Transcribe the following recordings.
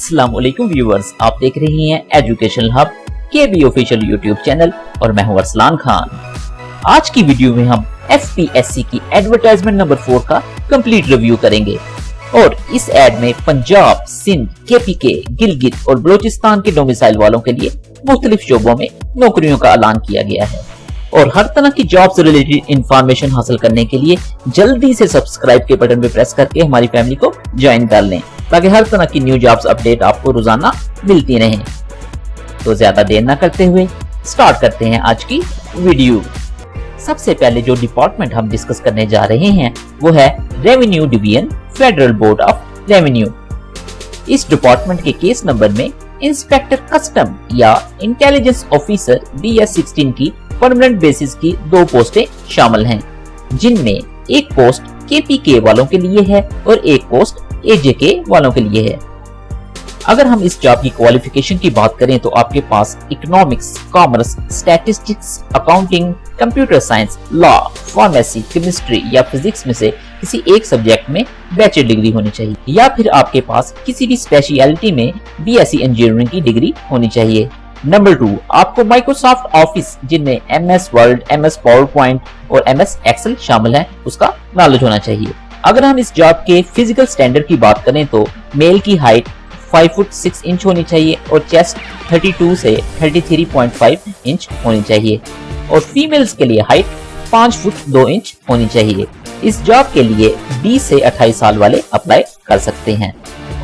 अस्सलाम वालेकुम व्यूअर्स, आप देख रही हैं एजुकेशनल हब केबी ऑफिशियल यूट्यूब चैनल और मैं हूं अरसलान खान। आज की वीडियो में हम एफपीएससी की एडवर्टाइजमेंट नंबर 4 का कंप्लीट रिव्यू करेंगे और इस एड में पंजाब, सिंध, केपीके, गिलगित और बलोचिस्तान के डोमिसाइल वालों के लिए मुख्तलिफ शोबों में नौकरियों का ऐलान किया गया है। और हर तरह की जॉब से रिलेटेड इंफॉर्मेशन हासिल करने के लिए जल्दी से सब्सक्राइब के बटन पे प्रेस करके हमारी फैमिली को ज्वाइन कर लें ताकि हर तरह की न्यू जॉब्स अपडेट आपको रोजाना मिलती रहें। तो ज्यादा देर ना करते हुए स्टार्ट करते हैं आज की वीडियो। सबसे पहले जो डिपार्टमेंट हम डिस्कस करने जा रहे हैं वो है revenue division, federal board of revenue. इस डिपार्टमेंट के केस नंबर में इंस्पेक्टर कस्टम या इंटेलिजेंस ऑफिसर BS16 की परमानेंट बेसिस की 2 पोस्टें शामिल हैं, जिनमें एक पोस्ट केपीके वालों के लिए है और एक पोस्ट एजेके वालों के लिए है। अगर हम इस जॉब की क्वालिफिकेशन की बात करें तो आपके पास economics, commerce, statistics, accounting, computer science, law, pharmacy, chemistry या फिजिक्स में से किसी एक सब्जेक्ट में बैचलर डिग्री होनी चाहिए या फिर आपके पास किसी भी स्पेशलिटी में BSc इंजीनियरिंग की डिग्री होनी चाहिए। नंबर 2, आपको माइक्रोसॉफ्ट ऑफिस जिनमें MS वर्ड, MS पावरपॉइंट और MS एक्सेल शामिल है उसका नॉलेज होना चाहिए। अगर हम इस जॉब के फिजिकल स्टैंडर्ड की बात करें तो मेल की हाइट 5 फुट 6 इंच होनी चाहिए और चेस्ट 32 से 33.5 इंच होनी चाहिए और फीमेल्स के लिए हाइट 5 फुट 2 इंच होनी चाहिए। इस जॉब के लिए 20 से 28 साल वाले अप्लाई कर सकते हैं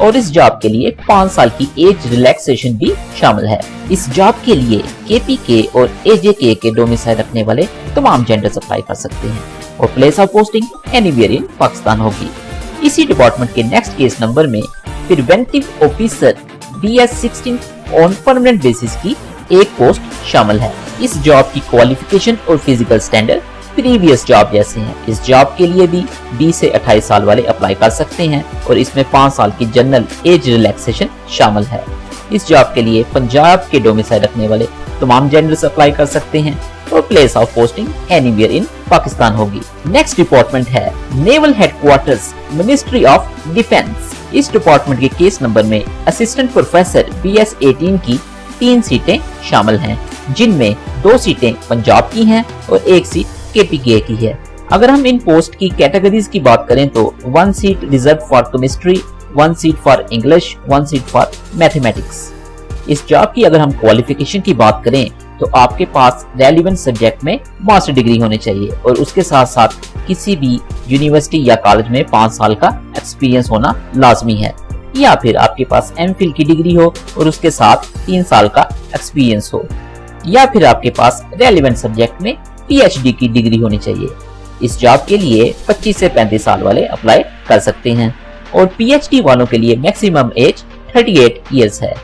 और इस जॉब के लिए 5 साल की एज रिलैक्सेशन भी शामिल है। इस जॉब के लिए केपीके और एजेके के डोमिसाइल रखने वाले तमाम जेंडर्स अप्लाई कर सकते हैं और place of posting anywhere in Pakistan होगी। इसी डिपार्टमेंट के नेक्स्ट केस नंबर में preventive officer BS16 on permanent basis की एक पोस्ट शामिल है। इस जॉब की क्वालिफिकेशन और फिजिकल स्टैंडर्ड प्रीवियस जॉब जैसे हैं। इस जॉब के लिए भी 20 से 28 साल वाले अप्लाई कर सकते हैं और इसमें 5 साल की जनरल एज रिलैक्सेशन शामिल है। इस जॉब के लिए पंजाब के डोमिसाइल रखने वाले तमाम जेंडर्स अप्लाई कर सकते हैं और place of posting anywhere in Pakistan होगी। नेक्स्ट डिपार्टमेंट है naval headquarters, ministry of defence. इस डिपार्टमेंट के केस नंबर में असिस्टेंट प्रोफेसर BS18 की 3 सीटें शामिल हैं, जिनमें 2 सीटें पंजाब की हैं और 1 सीट केपीके की है। अगर हम इन पोस्ट की कैटेगरीज की बात करें तो 1 seat reserve for chemistry, 1 seat for English, 1 seat for mathematics. इस जॉब की अगर हम क्वालिफिकेशन की बात करें तो आपके पास रेलेवेंट सब्जेक्ट में मास्टर डिग्री होनी चाहिए और उसके साथ साथ किसी भी यूनिवर्सिटी या कॉलेज में 5 साल का एक्सपीरियंस होना लाजमी है या फिर आपके पास MPhil की डिग्री हो और उसके साथ 3 साल का एक्सपीरियंस हो या फिर आपके पास रेलेवेंट सब्जेक्ट में PhD की डिग्री होनी चाहिए। इस जॉब के लिए 25 से 35 साल वाले अप्लाई कर सकते हैं और PhD वालों के लिए मैक्सिमम एज 38 इयर्स है।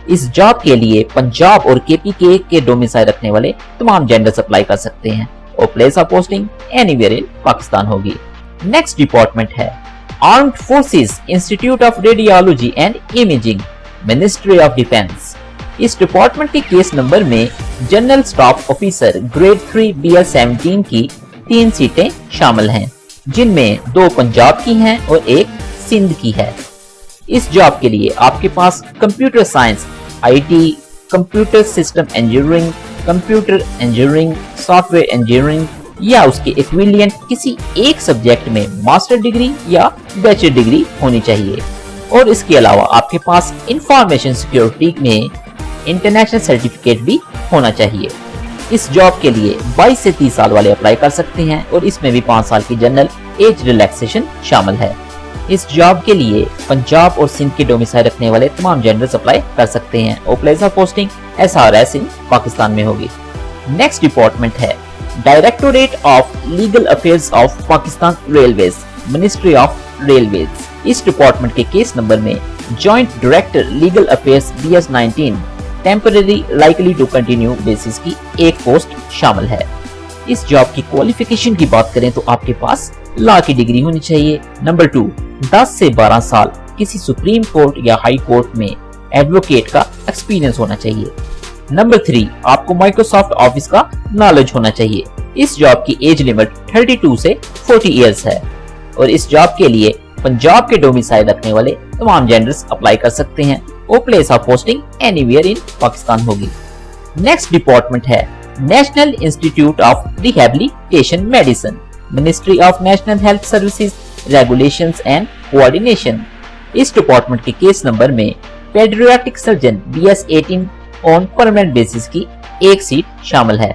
इस जॉब के लिए पंजाब और केपीके के डोमिसाइल रखने वाले तमाम जेंडर्स अप्लाई कर सकते हैं और place of posting anywhere in Pakistan होगी। नेक्स्ट डिपार्टमेंट है armed forces institute of radiology and imaging, ministry of defence. इस डिपार्टमेंट के केस नंबर में general staff officer grade 3 BS17 की 3 सीटें शामिल हैं, जिनमें 2 पंजाब की हैं और 1 सिंध की है। इस जॉब के लिए आपके पास computer science, IT, computer system engineering, computer engineering, software engineering या उसके इक्विवेलेंट किसी एक सब्जेक्ट में मास्टर डिग्री या बैचलर डिग्री होनी चाहिए और इसके अलावा आपके पास इंफॉर्मेशन सिक्योरिटी में इंटरनेशनल सर्टिफिकेट भी होना चाहिए। इस जॉब के लिए 22 से 30 साल वाले अप्लाई कर सकते हैं और इसमें भी 5 साल की जनरल एज रिलैक्सेशन शामिल है। इस जॉब के लिए पंजाब और सिंध के डोमिसाइल रखने वाले तमाम जेंडर्स अप्लाई कर सकते हैं और place of posting SRS in Pakistan में होगी। नेक्स्ट डिपार्टमेंट है directorate of legal affairs of Pakistan railways, ministry of railways. इस डिपार्टमेंट के केस नंबर में joint director legal affairs BS19 temporary likely to continue basis की एक पोस्ट शामिल है। इस जॉब की क्वालिफिकेशन की बात करें तो आपके पास लॉ की डिग्री होनी चाहिए। नंबर 2, 10 से 12 साल किसी सुप्रीम कोर्ट या हाई कोर्ट में एडवोकेट का एक्सपीरियंस होना चाहिए। नंबर 3, आपको माइक्रोसॉफ्ट ऑफिस का नॉलेज होना चाहिए। इस जॉब की एज लिमिट 32 से 40 इयर्स है और इस जॉब के लिए पंजाब के डोमिसाइल रखने वाले तमाम जेंडर्स अप्लाई कर सकते हैं और place of posting anywhere in Pakistan होगी। नेक्स्ट डिपार्टमेंट है national institute of rehabilitation medicine, ministry of national health services, regulations and coordination. इस डिपार्टमेंट के केस नंबर में paediatric surgeon BS 18 on permanent basis की एक सीट शामिल है।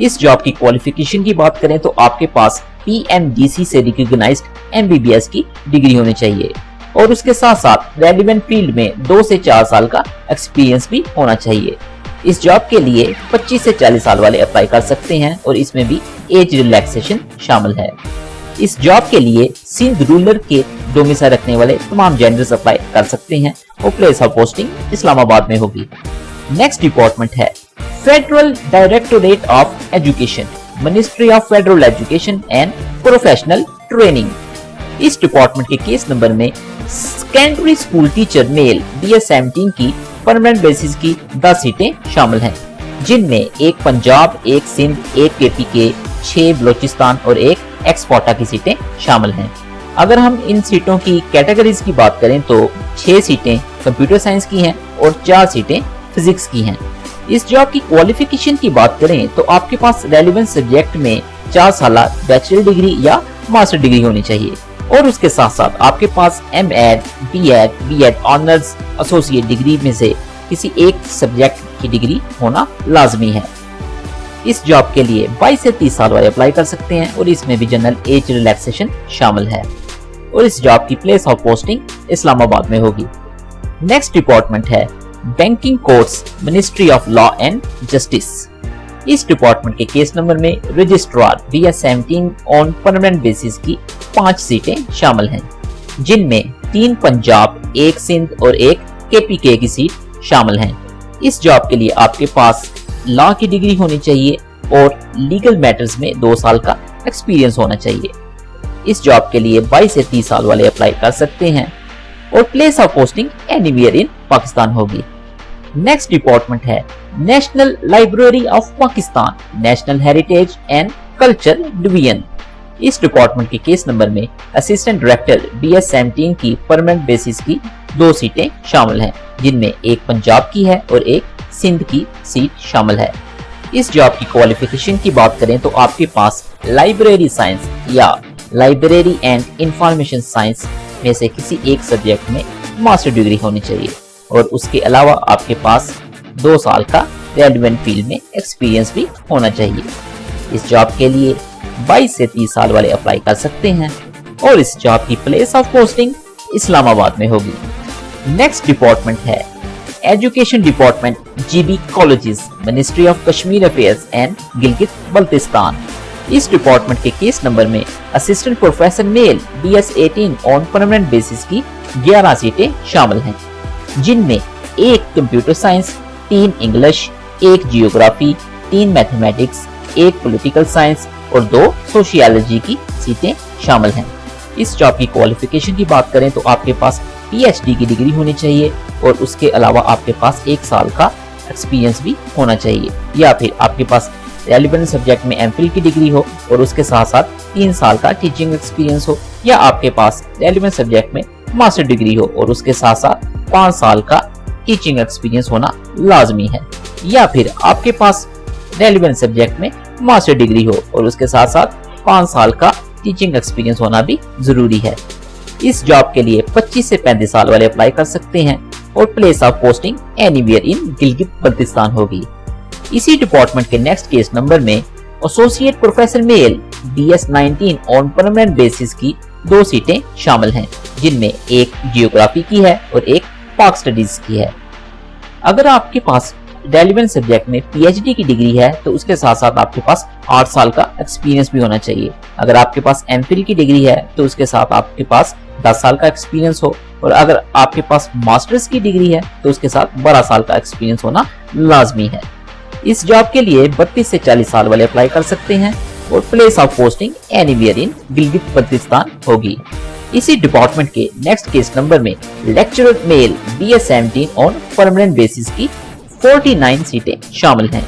इस जॉब की क्वालिफिकेशन की बात करें तो आपके पास PMDC से रिकॉग्नाइज्ड MBBS की डिग्री होनी चाहिए और उसके साथ साथ रेलेवेंट फील्ड में 2 से 4 साल का एक्सपीरियंस भी होना चाहिए। इस जॉब के लिए 25 से 40 साल वाले अप्लाई कर सकते हैं और इसमें भी एज रिलैक्सेशन शामिल है। इस जॉब के लिए सिंध रूरल के डोमिसाइल रखने वाले तमाम जेंडर्स अप्लाई कर सकते हैं और प्लेस ऑफ पोस्टिंग इस्लामाबाद में होगी। नेक्स्ट डिपार्टमेंट है federal directorate of education, ministry of federal education and professional training. इस डिपार्टमेंट के केस नंबर में secondary school teacher mail BS 17 की परमानेंट बेसिस की 10 सीटें शामिल हैं, जिनमें एक पंजाब, एक सिंध, एक KPK, 6 बलोचिस्तान और एक एक्सपोर्टा की सीटें शामिल हैं। अगर हम इन सीटों की कैटेगरीज की बात करें तो 6 सीटें कंप्यूटर साइंस की हैं और 4 सीटें फिजिक्स की हैं। इस जॉब की क्वालिफिकेशन की बात करें तो आपके पास रेलेवेंट सब्जेक्ट में 4 साल बैचलर डिग्री या मास्टर डिग्री होनी चाहिए और उसके साथ साथ आपके पास MAd, B.Ed, B.Ed honours, associate degree में से किसी एक सब्जेक्ट की डिग्री होना लाजमी है। इस जॉब के लिए 22 से 30 साल वाले अप्लाई कर सकते हैं और इसमें भी जनरल एज रिलैक्सेशन शामिल है और इस जॉब की प्लेस ऑफ पोस्टिंग इस्लामाबाद में होगी। नेक्स्ट डिपार्टमेंट है banking courts, ministry of law and justice. इस डिपार्टमेंट के केस नंबर में registrar BS 17 on permanent basis की 5 सीटें शामिल हैं, जिनमें 3 पंजाब, 1 सिंध और 1 KPK की सीट शामिल हैं। इस जॉब के लिए आपके पास लॉ की डिग्री होनी चाहिए और लीगल मैटर्स में 2 साल का एक्सपीरियंस होना चाहिए। इस जॉब के लिए 22 से 30 साल वाले अप्लाई कर सकते हैं और place of posting anywhere in Pakistan होगी। नेक्स्ट डिपार्टमेंट है national library of Pakistan, national heritage and culture division. इस डिपार्टमेंट के केस नंबर में असिस्टेंट डायरेक्टर BS 17 की परमानेंट बेसिस की 2 सीटें शामिल हैं, जिनमें एक पंजाब की है और एक सिंध की सीट शामिल है। इस जॉब की क्वालिफिकेशन की बात करें तो आपके पास लाइब्रेरी साइंस या लाइब्रेरी एंड इंफॉर्मेशन साइंस में से किसी एक सब्जेक्ट में मास्टर डिग्री होनी चाहिए और उसके अलावा आपके पास 2 साल का रेलेवेंट फील्ड में एक्सपीरियंस भी होना चाहिए। इस जॉब के लिए 22 से 30 साल वाले अप्लाई कर सकते हैं और इस जॉब की प्लेस ऑफ पोस्टिंग इस्लामाबाद में होगी। नेक्स्ट डिपार्टमेंट है education department GB colleges, ministry of Kashmir affairs and Gilgit Baltistan. इस डिपार्टमेंट के केस नंबर में assistant professor male BS 18 on permanent basis की 11 सीटें शामिल हैं, जिनमें 1 computer science, 3 English, 1 geography, 3 mathematics, 1 political science और 2 सोशियोलॉजी की सीटें शामिल हैं। इस जॉब की क्वालिफिकेशन की बात करें तो आपके पास PhD की डिग्री होनी चाहिए और उसके अलावा आपके पास 1 साल का एक्सपीरियंस भी होना चाहिए या फिर आपके पास रेलेवेंट सब्जेक्ट में MPhil की डिग्री हो और उसके साथ साथ 3 साल का टीचिंग एक्सपीरियंस हो या आपके पास रेलेवेंट सब्जेक्ट में मास्टर डिग्री हो और उसके साथ साथ 5 साल का टीचिंग एक्सपीरियंस होना लाजमी है या फिर आपके पास रेलेवेंट सब्जेक्ट में मास्टर डिग्री हो और उसके साथ साथ 5 साल का टीचिंग एक्सपीरियंस होना भी जरूरी है। इस जॉब के लिए 25 से 35 साल वाले अप्लाई कर सकते हैं और place of posting anywhere in Gilgit Baltistan होगी। इसी डिपार्टमेंट के नेक्स्ट केस नंबर में associate professor male BS 19 on permanent basis की 2 सीटें शामिल हैं, जिनमें एक जियोग्राफी की है और एक पाक स्टडीज की है। अगर आपके पास रेलेवेंट सब्जेक्ट में PhD की डिग्री है तो उसके साथ साथ आपके पास 8 साल का एक्सपीरियंस भी होना चाहिए। अगर आपके पास MPhil की डिग्री है तो उसके साथ आपके पास 10 साल का एक्सपीरियंस हो और अगर आपके पास मास्टर्स की डिग्री है तो उसके साथ 12 साल का एक्सपीरियंस होना लाजमी है। इस जॉब के लिए 32 से 40 साल वाले अप्लाई कर सकते हैं और place of posting anywhere in Gilgit Baltistan होगी। इसी डिपार्टमेंट के नेक्स्ट केस नंबर में lecturer male BS 17 on permanent basis की 49 सीटें शामिल हैं,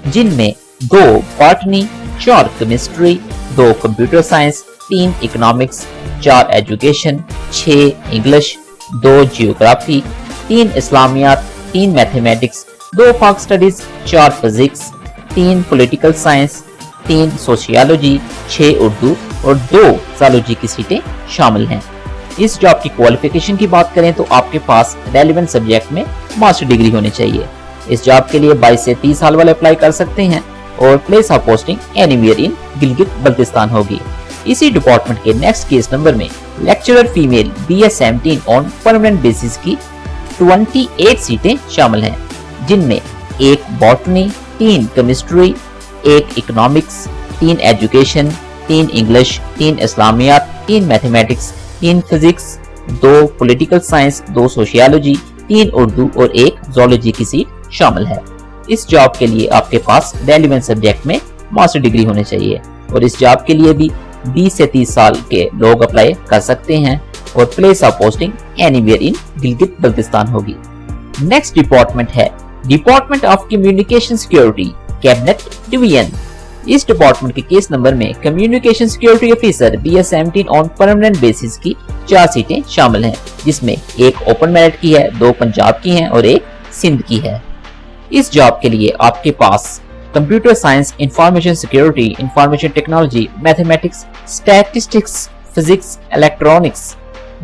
जिनमें 2 botany, 4 chemistry, 2 computer science, 3 economics, 4 education, 6 English, 2 geography, 3 Islamiyat, 3 mathematics, 2 Pak studies, 4 physics, 3 political science, 3 sociology, 6 Urdu और 2 ज़ूलॉजी की सीटें शामिल हैं। इस जॉब की क्वालिफिकेशन की बात करें तो आपके पास रेलेवेंट सब्जेक्ट में मास्टर डिग्री होनी चाहिए। इस जॉब के लिए 22 से 30 साल वाले अप्लाई कर सकते हैं और place of posting anywhere in Gilgit Baltistan होगी। इसी डिपार्टमेंट के नेक्स्ट केस नंबर में lecturer female BS17 on permanent basis की 28 सीटें शामिल हैं, जिनमें 1 botany, 3 chemistry, 1 economics, 3 education, 3 English, 3 Islamiyat, 3 mathematics, 3 physics, 2 political science, 2 sociology, 3 Urdu और 1 ज़ूलॉजी की सीट शामिल है। इस जॉब के लिए आपके पास रेलेवेंट सब्जेक्ट में मास्टर डिग्री होनी चाहिए और इस जॉब के लिए भी 20 से 30 साल के लोग अप्लाई कर सकते हैं और place of posting anywhere in Gilgit Baltistan होगी। नेक्स्ट डिपार्टमेंट है department of communication security cabinet division. इस डिपार्टमेंट के केस नंबर में communication security officer BS17 on permanent basis की 4 सीटें शामिल हैं, जिसमें 1 ओपन मेरिट की है, 2 पंजाब की हैं और 1 सिंध की है। इस जॉब के लिए आपके पास computer science, information security, information technology, mathematics, statistics, physics, electronics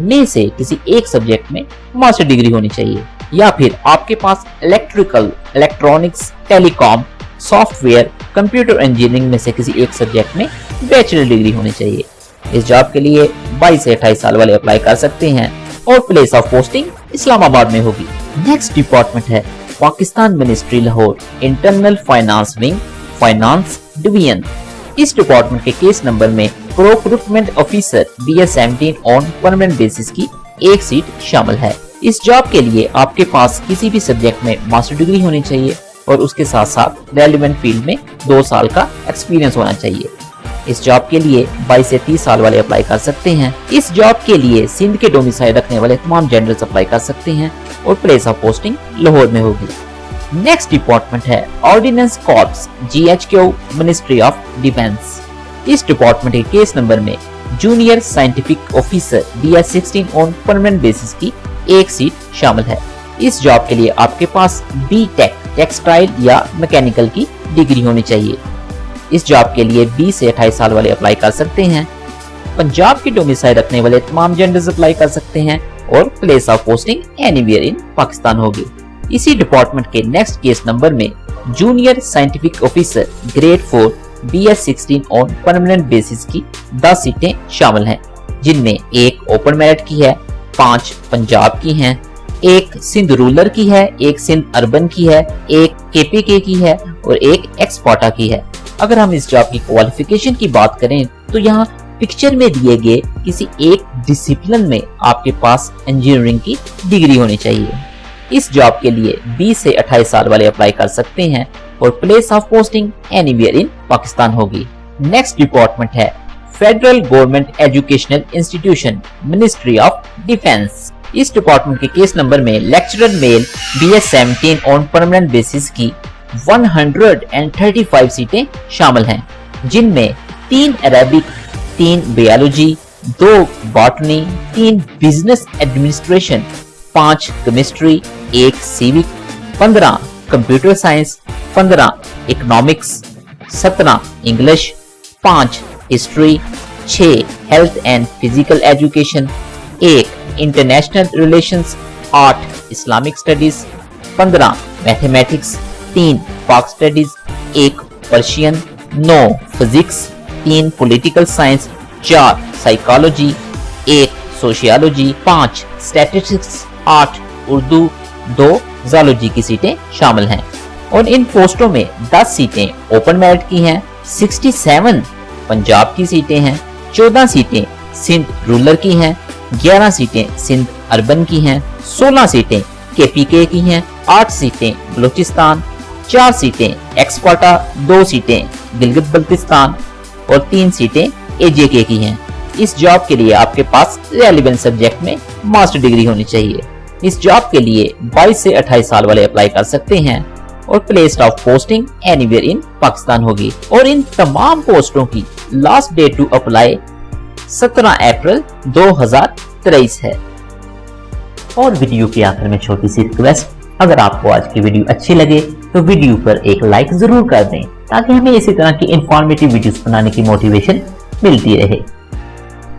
में से किसी एक सब्जेक्ट में मास्टर डिग्री होनी चाहिए या फिर आपके पास electrical, electronics, telecom, software, computer engineering में से किसी एक सब्जेक्ट में बैचलर डिग्री होनी चाहिए। इस जॉब के लिए 22 से 28 साल वाले अप्लाई कर सकते हैं और प्लेस ऑफ पोस्टिंग इस्लामाबाद में होगी। नेक्स्ट डिपार्टमेंट है Pakistan ministry Lahore internal finance wing finance division. इस डिपार्टमेंट के केस नंबर में procurement officer BS17 on permanent basis की 1 सीट शामिल है। इस जॉब के लिए आपके पास किसी भी सब्जेक्ट में मास्टर डिग्री होनी चाहिए और उसके साथ साथ रेलेवेंट फील्ड में 2 साल का एक्सपीरियंस होना चाहिए। इस जॉब के लिए 22 से 30 साल वाले अप्लाई कर सकते हैं। इस जॉब के लिए सिंध के डोमिसाइल रखने वाले तमाम जेंडर्स अप्लाई कर सकते हैं और प्लेस ऑफ पोस्टिंग लाहौर में होगी। नेक्स्ट डिपार्टमेंट है ordnance corps GHQ ministry of defence. इस डिपार्टमेंट के केस नंबर में junior scientific officer BS16 on permanent basis की 1 सीट शामिल है। इस जॉब के लिए आपके पास BTech टेक्सटाइल या मैकेनिकल की डिग्री होनी चाहिए। इस जॉब के लिए 20 से 28 साल वाले अप्लाई कर सकते हैं। पंजाब की डोमिसाइल रखने वाले तमाम जेंडर्स अप्लाई कर सकते हैं और place of posting anywhere in Pakistan होगी। इसी डिपार्टमेंट के नेक्स्ट केस नंबर में junior scientific officer grade 4 BS16 on permanent basis की 10 सीटें शामिल हैं, जिनमें 1 ओपन मेरिट की है, 5 पंजाब की हैं, 1 सिंध रूरल की है, 1 सिंध अर्बन की है, 1 KPK की है और 1 एक्सपोर्टा की है। अगर हम इस जॉब की क्वालिफिकेशन की बात करें तो यहाँ पिक्चर में दिए गए किसी एक डिसिप्लिन में आपके पास इंजीनियरिंग की डिग्री होनी चाहिए। इस जॉब के लिए 20 से 28 साल वाले अप्लाई कर सकते हैं और place of posting anywhere in Pakistan होगी। नेक्स्ट डिपार्टमेंट है federal government educational institution ministry of defence. इस डिपार्टमेंट के केस नंबर में lecturer male BS17 on permanent basis की 135 सीटें शामिल हैं, जिनमें 3 Arabic, 3 biology, 2 botany, 3 business administration, 5 chemistry, 1 civic, 15 computer science, 15 economics, 17 English, 5 history, 6 health and physical education, 1 international relations, 8 Islamic studies, 15 mathematics, 3 पाक studies, 1 Persian, 9 physics, 3 political science, 4 psychology, 1 sociology, 5 statistics, 8 Urdu, 2 zoology की सीटें शामिल हैं और इन पोस्टों में 10 सीटें ओपन मेरिट की हैं, 67 पंजाब की सीटें हैं, 14 सीटें सिंध रूरल की हैं, 11 सीटें सिंध अर्बन की हैं, 16 सीटें KPK की हैं, 8 सीटें बलूचिस्तान, 4 सीटें एक्सपोर्टा, 2 सीटें गिलगित बल्तिस्तान और 3 सीटें AJK की हैं। इस जॉब के लिए आपके पास रेलेवेंट सब्जेक्ट में मास्टर डिग्री होनी चाहिए। इस जॉब के लिए 22 से 28 साल वाले अप्लाई कर सकते हैं और place of posting anywhere in Pakistan होगी और इन तमाम पोस्टों की लास्ट डेट टू अप्लाई 17 अप्रैल 2023 है। और वीडियो के आखिर में छोटी सी रिक्वेस्ट, अगर आपको आज की वीडियो अच्छी लगे तो वीडियो पर एक लाइक जरूर कर दें ताकि हमें इसी तरह की इंफॉर्मेटिव वीडियोस बनाने की मोटिवेशन मिलती रहे।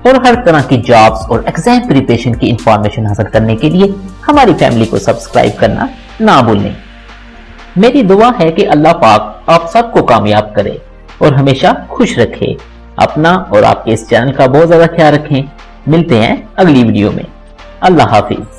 और हर तरह की जॉब्स और एग्जाम प्रिपरेशन की इंफॉर्मेशन हासिल करने के लिए हमारी फैमिली को सब्सक्राइब करना ना भूलें। मेरी दुआ है कि अल्लाह पाक आप सबको कामयाब करे और हमेशा खुश रखे। अपना और आपके इस चैनल का बहुत ज्यादा ख्याल रखें। मिलते हैं अगली वीडियो में। अल्लाह हाफिज।